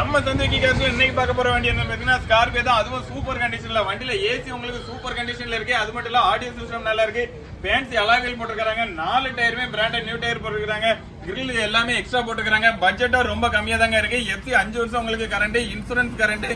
நம்ம சந்தைக்கு காசுல இன்னைக்கு பார்க்க போற வண்டி என்ன பாத்தீங்கன்னா ஸ்கார்பியோ தான். அதுவும் சூப்பர் கண்டிஷன்ல வண்டியில ஏசி உங்களுக்கு சூப்பர் கண்டிஷன்ல இருக்கு. அது மட்டும் இல்ல ஆடியோ சிஸ்டம் நல்லா இருக்கு. ஃபேன்சி அலாய்வில் போட்டுருக்காங்க. 4 டயருமே பிராண்டட் நியூ டயர் போட்டுருக்காங்க. கிரில் எல்லாமே எக்ஸ்ட்ரா போட்டுருக்காங்க. பட்ஜெட்டா ரொம்ப கம்மியா தாங்க இருக்கு. எஃப்சி 5 வருஷம் உங்களுக்கு கரண்ட், இன்சூரன்ஸ் கரண்ட்.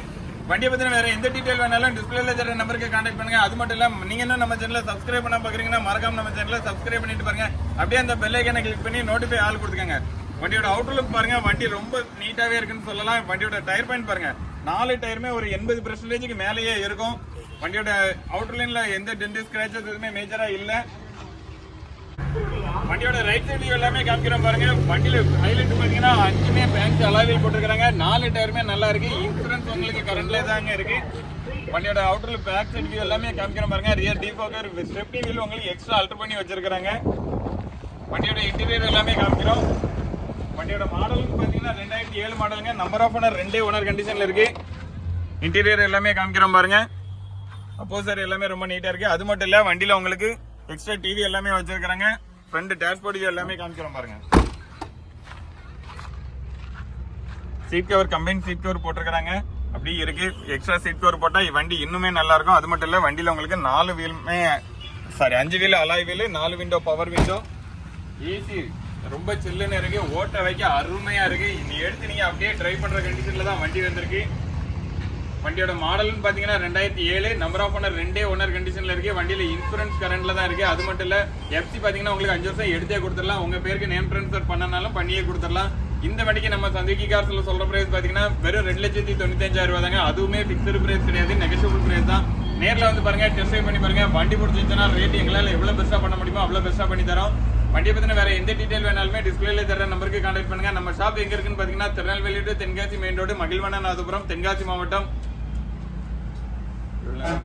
வண்டியை பத்தின வேற எந்த டீடைல் வேணாலும் டிஸ்பிளேல தர நம்பருக்கு கான்டாக்ட் பண்ணுங்க. அது மட்டும் இல்ல நீங்க என்ன நம்ம சேனலை சப்ஸ்கிரைப் பண்ண பாக்குறீங்கன்னா மறக்காம நம்ம சேனலை சப்ஸ்கிரைப் பண்ணிட்டு பாருங்க. அப்படியே அந்த பெல் ஐகானை கிளிக் பண்ணி நோட்டிஃபை ஆல் கொடுத்துக்கங்க. வண்டியோட அவுட்டர் லுக் பாருங்க. வண்டி ரொம்ப நீட்டாவே இருக்குன்னு சொல்லலாம். வண்டியோட டயர் பாயிண்ட் பாருங்க. 4 டயருமே ஒரு 80% மேலேயே இருக்கும். வண்டியோட அவுட்டர் லைன்ல எந்த டென்ட் ஸ்கிராச்சஸ் எதுவுமே மேஜரா இல்ல. வண்டியோட ரைட் சைடு எல்லாமே காமிக்கிறோம் பாருங்க. வண்டியில ஹைலைட் பாத்தீங்கன்னா 5மே ஃபேன்சி அலாய்வில் போட்டுருக்காங்க. 4 டயருமே நல்லா இருக்கு. இன்சூரன்ஸ் உங்களுக்கு கரண்ட்ல தாங்க இருக்கு. வண்டியோட அவுட்டர்ல பேக் சைடு வியூ எல்லாமே காமிக்கிறோம் பாருங்க. ரியர் டிஃபாகர் ஸ்டெப்னி வீல் உங்களுக்கு எக்ஸ்ட்ரா ஆல்டர் பண்ணி வச்சிருக்காங்க. வண்டியோட இன்டீரியர் எல்லாமே காமிக்கிறோம். வண்டியோட மாடல் பாத்தீங்கன்னா 2007 மாடலுங்க. நம்பர் ஆஃப் ஓனர் 2 ஓனர் கண்டிஷன்ல இருக்கு. இன்டீரியர் எல்லாமே காமிக்கிறோம் பாருங்க. அப்போசர் எல்லாமே ரொம்ப நீட்டா இருக்கு. அது மட்டும் இல்ல வண்டியில உங்களுக்கு எக்ஸ்ட்ரா டிவி எல்லாமே வச்சிருக்காங்க. ஃப்ரண்ட் டேஷ்போர்ட் எல்லாமே காமிக்கிறோம் பாருங்க. Seat cover combine seat cover போட்டிருக்காங்க. அப்படி இருக்கு. எக்ஸ்ட்ரா சீட் கவர் போட்டா வண்டி இன்னுமே நல்லா இருக்கும். அது மட்டும் இல்ல வண்டியில உங்களுக்கு 5 wheel alloy wheel, 4 window power window, AC ரொம்ப சில்லுன்னு இருக்கு. ஓட்ட வைக்க அருமையா இருக்கு. இந்த எடுத்து நீங்க அப்படியே டிரைவ் பண்ற கண்டிஷன்ல தான் வண்டி வந்திருக்கு. வண்டியோட மாடல்னு பாத்தீங்கன்னா 2007. நம்பர் ஆஃப் ஓனர் 2 ஓனர் கண்டிஷன்ல இருக்கு. வண்டியில இன்சூரன்ஸ் கரண்ட்ல தான் இருக்கு. அது மட்டும் இல்ல எஃப்சி பாத்தீங்கன்னா உங்களுக்கு 5 வருஷம் எடுத்தே கொடுத்துடலாம். உங்க பேருக்கு நேம் ட்ரான்ஸ்ஃபர் பண்ணனாலும் பண்ணியே கொடுத்துடலாம். இந்த வண்டிக்கு நம்ம சந்திக்கு கார்ஸ்ல சொல்ற பிரைஸ் பாத்தீங்கன்னா வெறும் 2,95,000 ரூபாய் தாங்க. அதுவுமே பிக்ஸ்டு பிரைஸ் கிடையாது, நெகோஷியபிள் பிரைஸ் தான். நேர்ல வந்து பாருங்க, டெஸ்ட் ட்ரைவ் பண்ணி பாருங்க. வண்டி பிடிச்சிருச்சுன்னா ரேட் எங்களால எவ்வளவு பெஸ்டா பண்ண முடியுமோ அவ்வளவு பெஸ்டா பண்ணி தரோம். வண்டியை பத்தின வேற எந்த டீடைல் வேணாலுமே டிஸ்பிளேல தர நம்பருக்கு கான்டாக்ட் பண்ணுங்க. நம்ம ஷாப் எங்க இருக்குன்னு பாத்தீங்கன்னா Tirunelveli to Tenkasi main road, Magizhvannanathapuram, Tenkasi மாவட்டம்.